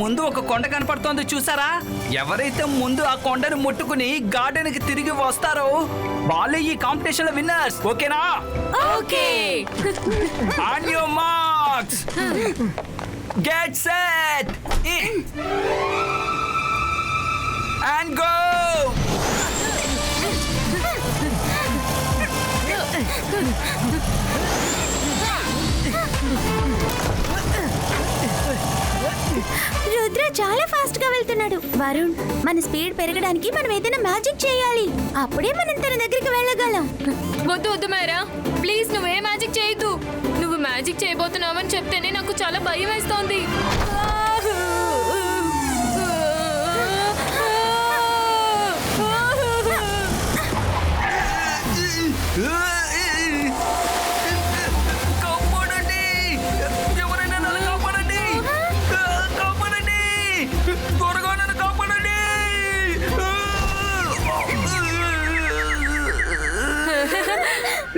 ముందు ఒక కొండ కనపడుతోంది చూసారా? ఎవరైతే ముందు ఆ కొండను ముట్టుకుని గార్డెన్ కి తిరిగి వస్తారో వాళ్ళే ఈ కాంపిటీషన్ లో విన్నర్స్. ఓకేనా? Okay. On your marks, get set and go. Rudra చాలా ఫాస్ట్ గా వెళ్తున్నాడు. వరుణ్, మన స్పీడ్ పెరగడానికి మనం ఏదైనా మ్యాజిక్ చేయాలి. అప్పుడే మనం తన దగ్గరికి వెళ్ళగలం. వద్దు వద్దు మేరా, ప్లీజ్ నువ్వే మ్యాజిక్ చేయొద్దు. నువ్వు మ్యాజిక్ చేయబోతున్నావని చెప్తేనే నాకు చాలా భయం వేస్తోంది.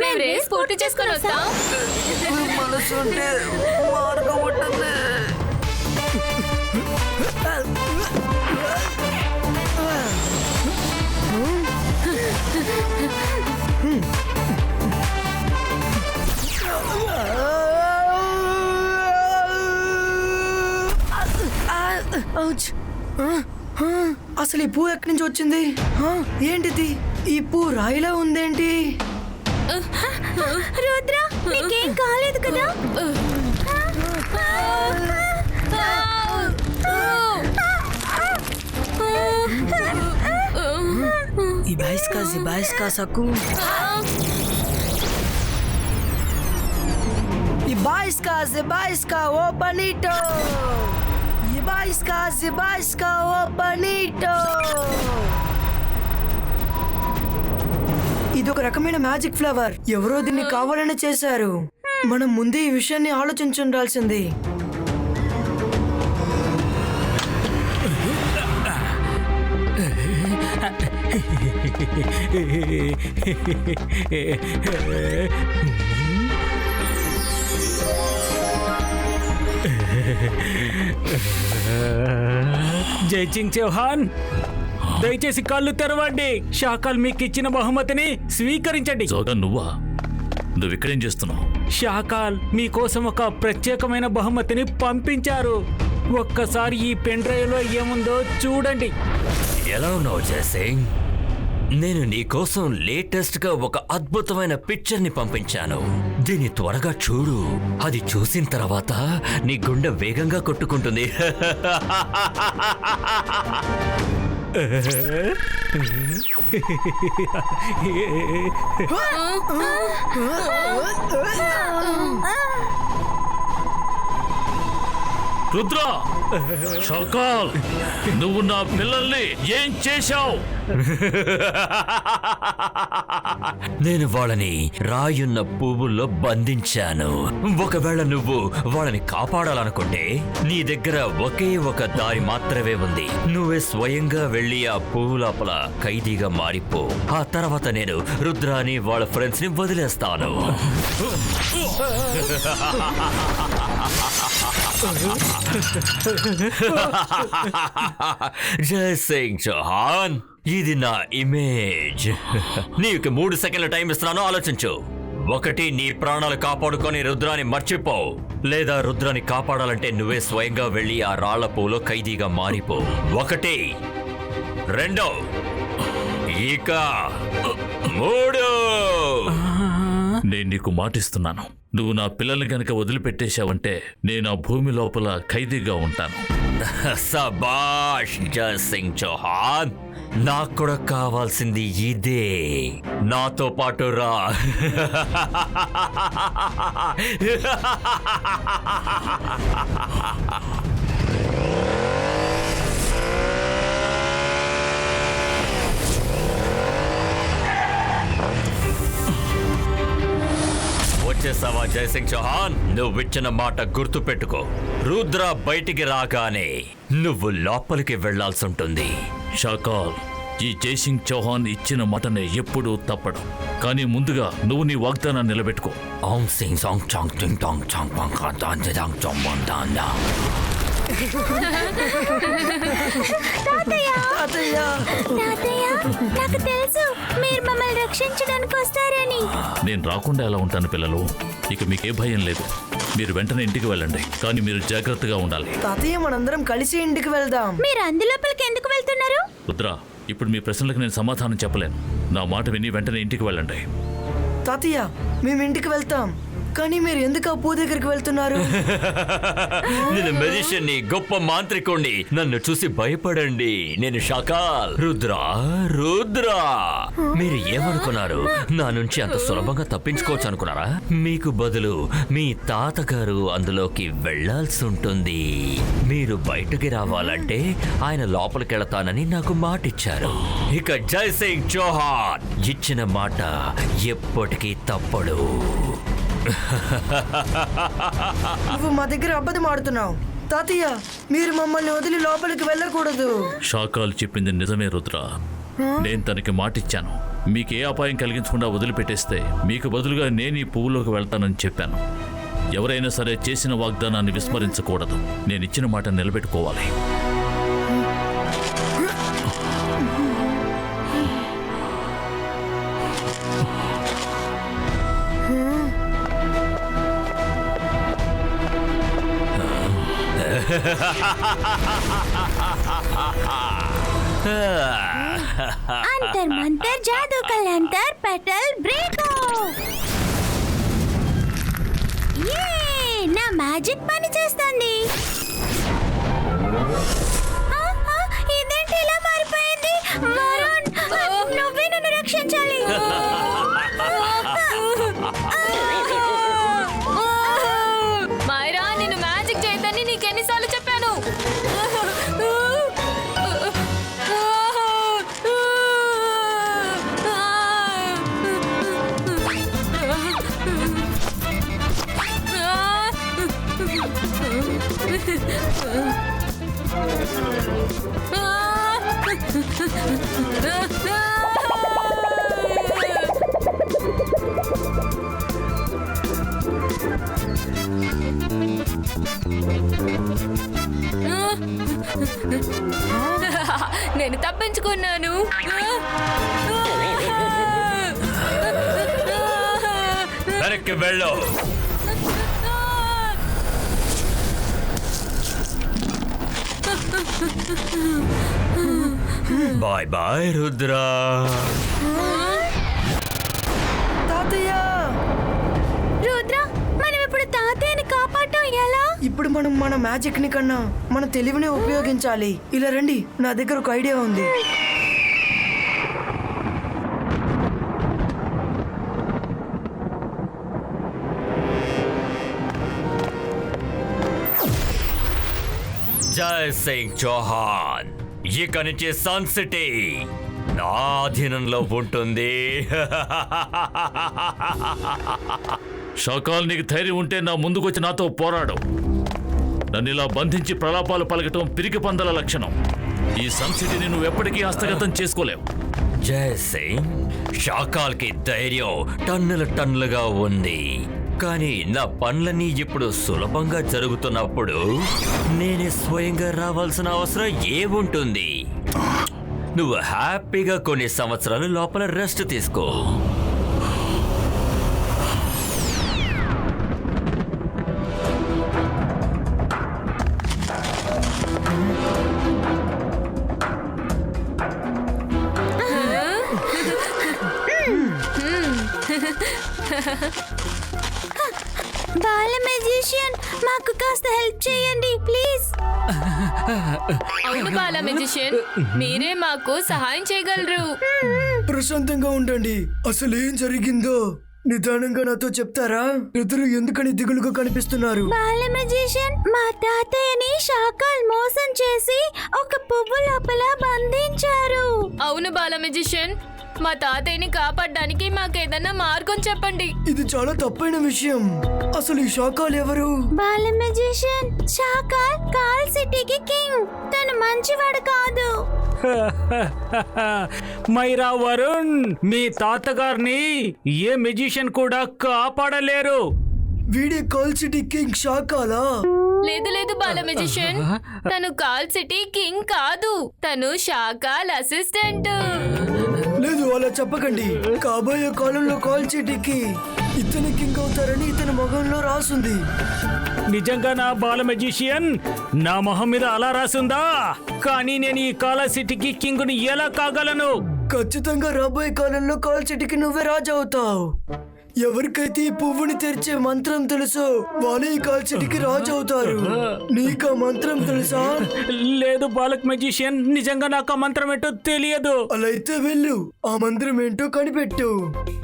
మేము రేస్ పూర్తి చేసుకొని వస్తాం. మనసుంటే మార్గం ఉంటుంది. అసలు ఈ పువ్వు ఎక్కడి నుంచి వచ్చింది? ఏంటిది? ఈ పువ్వు రాయిలా ఉందేంటి? రుద్ర, నీకేం కాలేదు కదా? Ibaiska saku. Ibaiska o bonito. Ibaiska o bonito. ఇది ఒక రకమైన మ్యాజిక్ ఫ్లవర్. ఎవరో దీన్ని కావాలని చేశారు. మనం ముందే ఈ విషయాన్ని ఆలోచించుండాల్సింది. జైసింగ్ చౌహాన్, దయచేసి కళ్ళు తెరవండి. షాకాల్ మీకు ఇచ్చిన బహుమతిని స్వీకరించండి. నువ్వు ఇక్కడేం చేస్తున్నావు? షాకాల్ మీకోసం ఒక ప్రత్యేకమైన బహుమతిని పంపించారు. ఒక్కసారి ఈ పెన్ డ్రైవ్ లో ఏముందో చూడండి. ఎలా ఉన్నావు జయసింగ్? నేను నీకోసం లేటెస్ట్ గా ఒక అద్భుతమైన పిక్చర్ ని పంపించాను. దీన్ని త్వరగా చూడు. అది చూసిన తర్వాత నీ గుండె వేగంగా కొట్టుకుంటుంది. రుద్ర, షాకాల్, నువ్వు నా పిల్లల్ని ఏం చేశావు? నేను వాళ్ళని రాయున్న పువ్వుల్లో బంధించాను. ఒకవేళ నువ్వు వాళ్ళని కాపాడాలనుకుంటే నీ దగ్గర ఒకే ఒక దారి మాత్రమే ఉంది. నువ్వే స్వయంగా వెళ్ళి ఆ పువ్వు లోపల ఖైదీగా మారిపో. ఆ తర్వాత నేను రుద్రాని వాళ్ళ ఫ్రెండ్స్ ని వదిలేస్తాను. జయసింగ్ చౌహాన్, ఇది నా ఇమేజ్. నీకు 3 సెకండ్ల టైం ఇస్తున్నాను, ఆలోచించు. 1, నీ ప్రాణాలు కాపాడుకొని రుద్రాన్ని మర్చిపో. లేదా రుద్రాన్ని కాపాడాలంటే నువ్వే స్వయంగా వెళ్ళి ఆ రాళ్ల పూలో ఖైదీగా మారిపో. 1, 2, ఇక 3. నేను నీకు మాటిస్తున్నాను, నువ్వు నా పిల్లల్ని గనక వదిలిపెట్టేశావంటే నేను ఆ భూమి లోపల ఖైదీగా ఉంటాను. సబాష్ జయసింగ్ చౌహాన్, నాకు కూడా కావాల్సింది ఇదే. నాతో పాటు రా. వచ్చేసావా జయసింగ్ చౌహాన్? నువ్విచ్చిన మాట గుర్తు పెట్టుకో. రుద్ర బయటికి రాగానే నువ్వు లోపలికి వెళ్లాల్సి ఉంటుంది. షాకాల్, ఈ జైసింగ్ చౌహాన్ ఇచ్చిన మాటనే ఎప్పుడూ తప్పడం. కానీ ముందుగా నువ్వు నీ వాగ్దానాన్ని నిలబెట్టుకో. తాతయ్య తాతయ్య తాతయ్య నాకు తెలుసు మీరు మమ్మల్ని రక్షించడానికి వస్తారని. నేను రాకుండా ఎలా ఉంటాను పిల్లలు? ఇక మీకే భయం లేదు. మీరు వెంటనే ఇంటికి వెళ్ళండి, కానీ మీరు జాగ్రత్తగా ఉండాలి. తాతయ్య మనందరం కలిసి ఇంటికి వెళ్దాం. మీరు అందులోపలికి ఎందుకు వెళ్తున్నారు? రుద్ర, ఇప్పుడు మీ ప్రశ్నలకు నేను సమాధానం చెప్పలేను. నా మాట విని వెంటనే ఇంటికి వెళ్ళండి. తాతయ్య మేము ఇంటికి వెళ్తాం, కానీ మీరు ఎందుకు ఆ పూ దగ్గరికి వెళ్తున్నారు? నేను మెజిషియన్ని, గొప్ప మాంత్రికుణ్ణి. నన్ను చూసి భయపడండి. నేను షాకాల్. రుద్రా, రుద్రా, మీరు ఏమనుకున్నారు? నా నుంచి అంత సులభంగా తప్పించుకోవచ్చు అనుకున్నారా? మీకు బదులు మీ తాతగారు అందులోకి వెళ్లాల్సి ఉంటుంది. మీరు బయటకి రావాలంటే ఆయన లోపలికెళతానని నాకు మాటిచ్చారు. ఇక జై సింగ్ చౌహాన్ ఇచ్చిన మాట ఎప్పటికీ తప్పడు. నువ్వు మా దగ్గర అబద్ధం ఆడుతున్నావు. తాతయ్య మీరు మమ్మల్ని వదిలి లోపలికి వెళ్ళకూడదు. షాకాల్ చెప్పింది నిజమే రుద్ర. నేను తనకి మాటిచ్చాను. మీకు ఏ అపాయం కలిగించకుండా వదిలిపెట్టేస్తే మీకు బదులుగా నేను ఈ పువ్వులోకి వెళ్తానని చెప్పాను. ఎవరైనా సరే చేసిన వాగ్దానాన్ని విస్మరించకూడదు. నేను ఇచ్చిన మాట నిలబెట్టుకోవాలి. అంతర్ మంతర్ జాదూ కలంతర్ పెటల్ బ్రేకో. నా మ్యాజిక్ పని చేస్తుంది. ఇదేంటి ఇలా మారిపోయింది? వరుణ్, నువ్వే నన్ను రక్షించాలి. మైరా, నేను మ్యాజిక్ చేయొద్దని నీకెన్నిసార్లు చెప్పాను? నేను తప్పించుకున్నాను. వెనక్కి వెళ్ళు. Bye bye Rudra. తాతయ్య రుద్ర, మనం ఇప్పుడు తాతయ్యని కాపాడటం ఎలా? ఇప్పుడు మనం మన మ్యాజిక్ ని కన్నా మన తెలివిని ఉపయోగించాలి. ఇలా రండి, నా దగ్గర ఒక ఐడియా ఉంది. జై సింగ్ చౌహాన్, ఇక నుంచి సన్ సిటీ నా అధీనంలో ఉంటుంది. షాకాల్, నీకు ధైర్యం ఉంటే నా ముందుకొచ్చి నాతో పోరాడు. నన్ను ఇలా బంధించి ప్రలాపాలు పలకటం పిరికి పందల లక్షణం. ఈ సంసిటీని నువ్వు ఎప్పటికీ హస్తగతం చేసుకోలేవు. జై సింగ్, షాకాల్కి ధైర్యం టన్నుల టన్నులుగా ఉంది. కానీ నా పనులన్నీ ఇప్పుడు సులభంగా జరుగుతున్నప్పుడు నేనే స్వయంగా రావాల్సిన అవసరం ఏముంటుంది? నువ్వు హ్యాపీగా కొన్ని సంవత్సరాలు లోపల రెస్ట్ తీసుకో. బాల మెజిషియన్, మాకు కాస్త హెల్ప్ చేయండి ప్లీజ్. అవును బాల మెజిషియన్, మీరే మాకు సహాయం చేయగలరు. ప్రశాంతంగా ఉండండి. అసలు ఏం జరిగిందో నిదానంగా నాతో చెప్తారా? ఇద్దరు ఎందుకని దిగులుగా కనిపిస్తున్నారు? బాల మెజిషియన్, మా తాతయ్యని షాకాల్ మోసం చేసి ఒక పువ్వు లోపల బంధించారు. అవును బాల మెజిషియన్, మా తాతయ్యని కాపాడడానికి మాకేదన్నా మార్గం చెప్పండి. ఇది చాలా తప్పైన విషయం. అసలు ఈ షాకాల్ ఎవరు? బాల మెజిషియన్, షాకాల్ కాల్ సిటీకి కింగ్. తను మంచివాడు కాదు. మైరా, వరుణ్, మీ తాతగారిని ఏ మెజిషియన్ కూడా కాపాడలేరు. వీడే కాల్ సిటీ కింగ్ షాకాలా? లేదు లేదు బాల మెజిషియన్, తను కాల్ సిటీ కింగ్ కాదు, తను షాకాల్ అసిస్టెంట్. లేదు అలా చెప్పకండి. కాబోయే కాలంలో కాల్ చీటికి ఇతని కింగ్ అవుతారని ఇతని మొహంలో రాసుంది. నిజంగా నా బాల మెజిషియన్ నా మొహం మీద అలా రాసుందా? కానీ నేను ఈ కాలా సిటీకి కింగ్ని ఎలా కాగలను? ఖచ్చితంగా రాబోయే కాలంలో కాల్ చీటికి నువ్వే రాజు అవుతావు. ఎవరికైతే ఈ పువ్వుని తెరిచే మంత్రం తెలుసో వాళ్ళే ఈ కాల్ చీటికి రాజు అవుతారు. నీకు ఆ మంత్రం తెలుసా? లేదు బాలక్ మెజిషియన్, నిజంగా నాకు ఆ మంత్రం ఏంటో తెలియదు. అలా అయితే వెళ్ళు, ఆ మంత్రం ఏంటో కనిపెట్టు.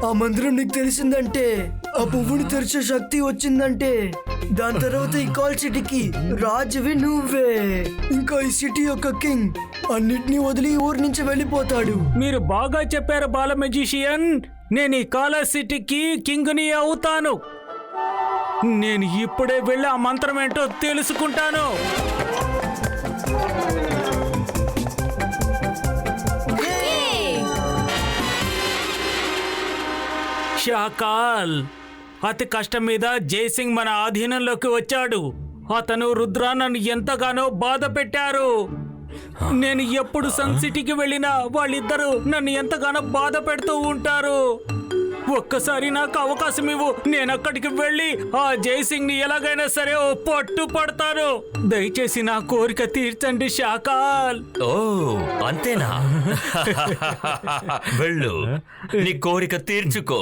ఆ మంత్రం నీకు తెలిసిందంటే, ఆ పువ్వుని తెరిచే శక్తి వచ్చిందంటే, దాని తర్వాత ఈ కాల్ సిటీకి రాజువి నువ్వే. ఇంకా ఈ సిటీ యొక్క కింగ్ అన్నిటినీ వదిలి ఊరి నుంచి వెళ్ళిపోతాడు. మీరు బాగా చెప్పారు బాల మెజిషియన్. నేను ఈ కాలా సిటీకి కింగ్ని అవుతాను. నేను ఇప్పుడే వెళ్ళి ఆ మంత్రం ఏంటో తెలుసుకుంటాను. షాకాల్, అతి కష్టం మీద జైసింగ్ మన ఆధీనంలోకి వచ్చాడు. అతను రుద్ర నన్ను ఎంతగానో బాధ పెట్టారు. నేను ఎప్పుడు సన్ సిటీకి వెళ్ళినా వాళ్ళిద్దరూ నన్ను ఎంతగానో బాధ పెడుతూ ఉంటారు. ఒక్కసారి నాకు అవకాశం ఇవ్వు, నేను అక్కడికి వెళ్ళి ఆ జైసింగ్ ని ఎలాగైనా సరే ఓ పట్టు పడతాను. దయచేసి నా కోరిక తీర్చండి షాకాల్. ఓ అంతేనా? వెళ్ళు, నీ కోరిక తీర్చుకో.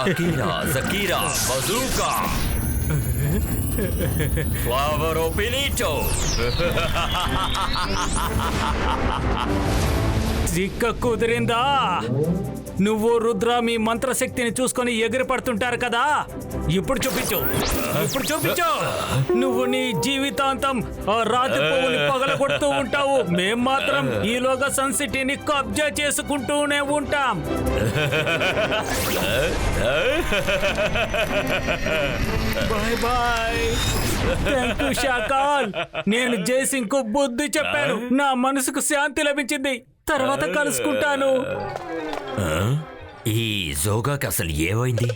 Akira జకీరా bazooka flower ఓపినిటో. చిక్క కుదిరిందా? నువ్వు రుద్ర మీ మంత్రశక్తిని చూసుకొని ఎగిరి పడుతుంటారు కదా, ఇప్పుడు చూపించు, ఇప్పుడు చూపించు. నువ్వు నీ జీవితాంతం ఆ రాతి పువ్వుని పగలగొడుతూ ఉంటావు. మేం మాత్రం ఈలోగా సన్ సిటీని కబ్జా చేసుకుంటూనే ఉంటాం. Bye bye. Thank you Shakaal. నేను జైసింగ్ కు బుద్ధి చెప్పాను, నా మనసుకు శాంతి లభించింది. తర్వాత కలుసుకుంటాను. ఈ జోగాకి అసలు ఏమైంది?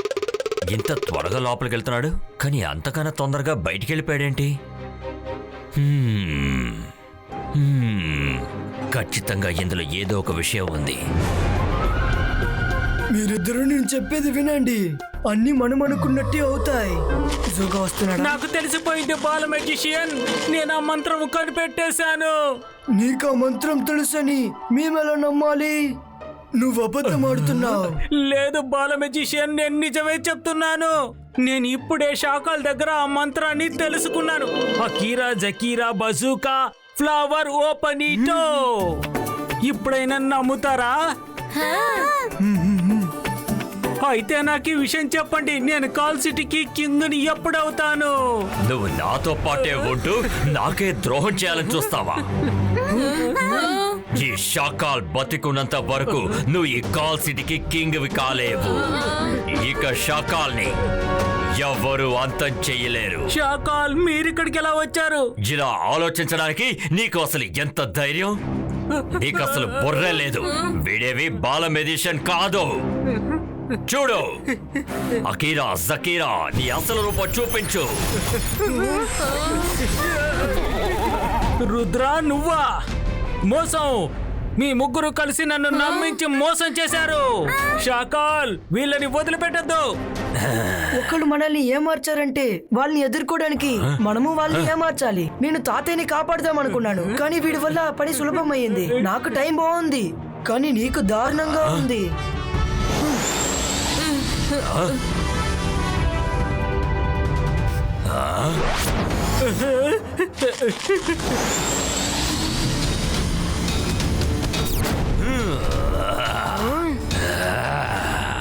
ఇంత త్వరగా లోపలికి వెళ్తున్నాడు, కానీ అంతకన్నా తొందరగా బయటికి వెళ్ళిపోయాడేంటి? ఖచ్చితంగా ఇందులో ఏదో ఒక విషయం ఉంది. మీరిద్దరూ నేను చెప్పేది వినండి, అన్ని మనం అనుకున్నట్టే అవుతాయి. జోగా వస్తున్నాడు. నాకు తెలిసిపోయింది బాల మెజిషియన్, నేను ఆ మంత్రం కనిపెట్టేశాను. నీకు ఆ మంత్రం తెలుసని మేమెలా నమ్మాలి? నువ్వు అబద్ధం ఆడుతున్నావు. లేదు బాల మెజిషియన్, నేను నిజమే చెప్తున్నాను. నేను ఇప్పుడే షాకాల్ దగ్గర ఆ మంత్రాన్ని తెలుసుకున్నాను. Akira జకీరా bazooka flower ఓపెనిటో. ఇప్పుడైనా నమ్ముతారా? అయితే నాకు ఈ విషయం చెప్పండి, నేను కాల్ సిటీకి కింగ్ని ఎప్పుడవుతాను? నువ్వు నాతో పాటే ఉంటూ నాకే ద్రోహం చేయాలని చూస్తావా? ఈ షాకాల్ బతికున్నంత వరకు నువ్వు ఈ కాల్ సిటీకి కింగ్వి కాలేవు. ఇక షాకాల్ని ఎవరు అంతం చెయ్యలేరు. షాకాల్, మీరిక్కడికి ఎలా వచ్చారు? ఇలా ఆలోచించడానికి నీకు అసలు ఎంత ధైర్యం? నీకు అసలు బుర్రే లేదు. వీడేవి బాల మెజిషియన్ కాదు. చూడు, అకీరా జకీరా, నీ అసలు రూపం చూపించు. రుద్ర, నువ్వా? మోసం! మీ ముగ్గురు కలిసి నన్ను నమ్మించి మోసం చేశారు. షాకాల్, వీళ్ళని వదిలిపెట్టద్దు. ఒకళ్ళు మనల్ని ఏమార్చారంటే వాళ్ళని ఎదుర్కోవడానికి మనము వాళ్ళని ఏమార్చాలి. నేను తాతయ్యని కాపాడదాం అనుకున్నాను, కానీ వీడి వల్ల ఆ పని సులభమైంది. నాకు టైం బాగుంది, కానీ నీకు దారుణంగా ఉంది.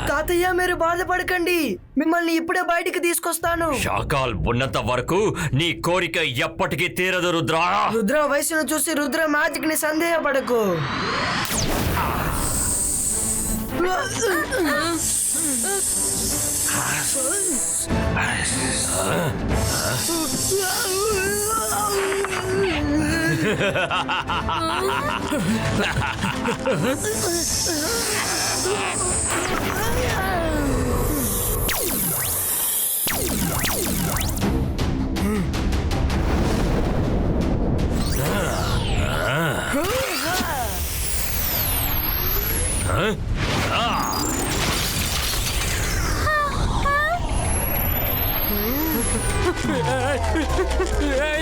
తాతయ్య, మీరు బాధపడకండి, మిమ్మల్ని ఇప్పుడే బయటికి తీసుకొస్తాను. షాకాల్ ఉన్నంత వరకు నీ కోరిక ఎప్పటికీ తీరదు రుద్ర. రుద్ర వయసును చూసి రుద్ర మ్యాజిక్ ని సందేహపడకు.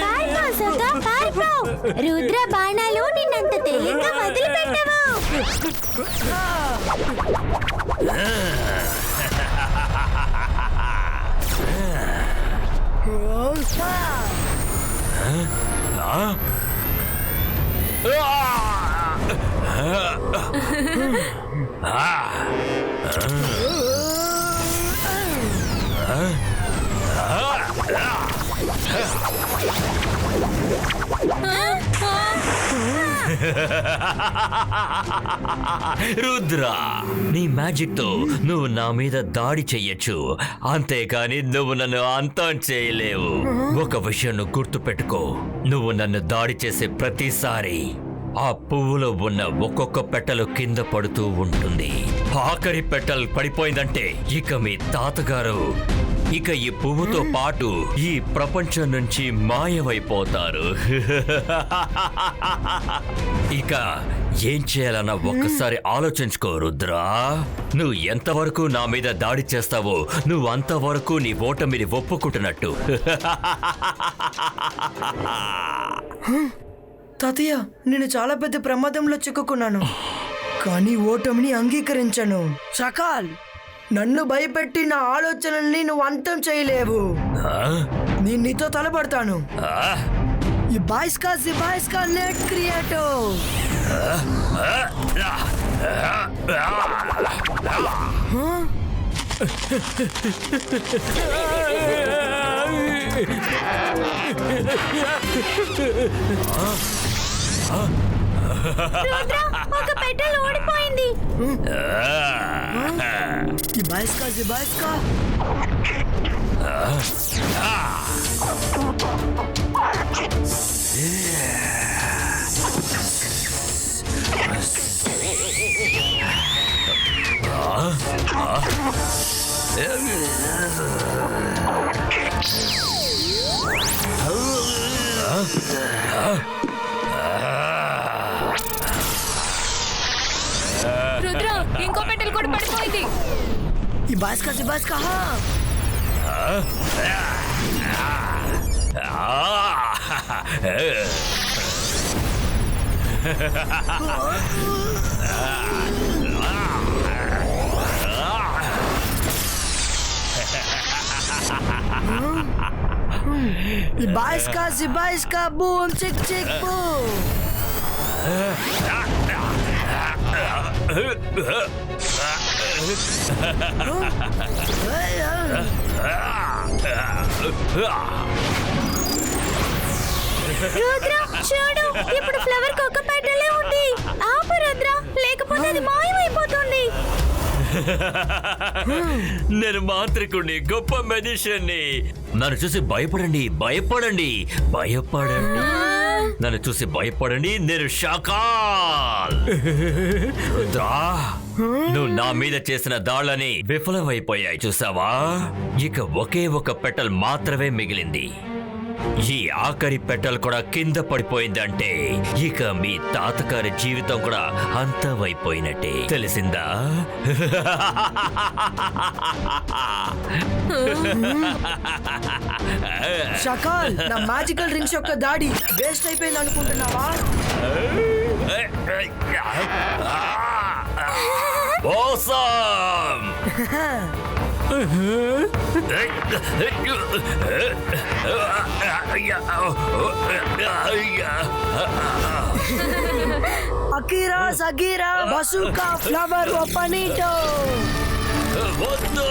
పారిపో సోగా, పారిపో. రుద్ర బాణాలు నిన్నంత తేలిగ్గా వదిలిపెట్టవు. రుద్ర, నీ మ్యాజిక్ తో నువ్వు నా మీద దాడి చెయ్యొచ్చు, అంతేకాని నువ్వు నన్ను అంతం చేయలేవు. ఒక విషయం నువ్వు గుర్తుపెట్టుకో, నువ్వు నన్ను దాడి చేసే ప్రతిసారి ఆ పువ్వులో ఉన్న ఒక్కొక్క పెటలు కింద పడుతూ ఉంటుంది. ఆఖరి పెటల్ పడిపోయిందంటే ఇక మీ తాతగారు ఇక ఈ పువ్వుతో పాటు ఈ ప్రపంచం నుంచి మాయమైపోతారు. ఇక ఏం చేయాలన్నా ఒక్కసారి ఆలోచించుకో రుద్రా. నువ్వు ఎంతవరకు నా మీద దాడి చేస్తావో నువ్వు అంతవరకు నీ ఓటమిని ఒప్పుకుంటున్నట్టు. తాతయ్య, నేను చాలా పెద్ద ప్రమాదంలో చిక్కుకున్నాను, కానీ ఓటమిని అంగీకరించను. షకాల్, నన్ను భయపెట్టి నా ఆలోచనల్ని నువ్వు అంతం చేయలేవు. నేను నీతో తలపడతాను. ఈ బాయ్స్కా నెట్ క్రియేటో. రుద్ర, ఒక పెటల్ ఓడిపోయింది. ఈ బాయ్స్కా రుద్ర, ఇంకో పెటల్ కూడా పడిపోయింది. ఈ బాయ్స్కా ఈ బాయ్స్కా బూమ్ చిక్ చిక్ బూమ్. రుద్ర, చూడు, ఇప్పుడు ఫ్లవర్ ఒక పెటలే ఉంది. ఆపు రుద్ర, లేకపోతే అది మాయమైపోతుంది. నేను మాంత్రికుడిని, గొప్ప మెజిషియన్ని. నన్ను చూసి భయపడండి, భయపడండి, భయపడండి. నన్ను చూసి భయపడండి, నేను షకాల్. రుద్రా, నువ్వు నా మీద చేసిన దాళ్ళని విఫలమైపోయాయి చూసావా? ఇక ఒకే ఒక పెటల్ మాత్రమే మిగిలింది. ఈ ఆఖరి పెటల్ కూడా కింద పడిపోయిందంటే ఇక మీ తాతగారి జీవితం కూడా అంతమైపోయినట్టే. తెలిసిందా? షకాల్, నా మ్యాజికల్ రింగ్స్ యొక్క దాడి వేస్ట్ అయిపోయింది అనుకుంటున్నావా? Awesome! అకీరా సగీరా బసుకా ఫ్లవర్ ఓపనీటో. వద్దు!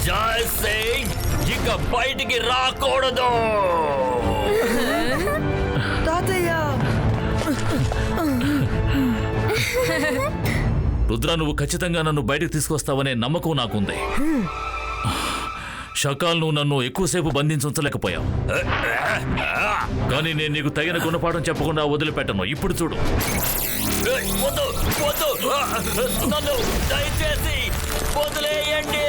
జై సింగ్ ఇక బయటికి రాకూడదు. తాతయ్య, రుద్ర, నువ్వు ఖచ్చితంగా నన్ను బయటకు తీసుకొస్తావనే నమ్మకం నాకుంది. షకాల్, నువ్వు నన్ను ఎక్కువసేపు బంధించలేకపోయావు, కానీ నేను నీకు తగిన గుణపాఠం చెప్పకుండా వదిలిపెట్టను. ఇప్పుడు చూడు. వద్దు, వద్దు, నన్ను దయచేసి వదిలేయండి.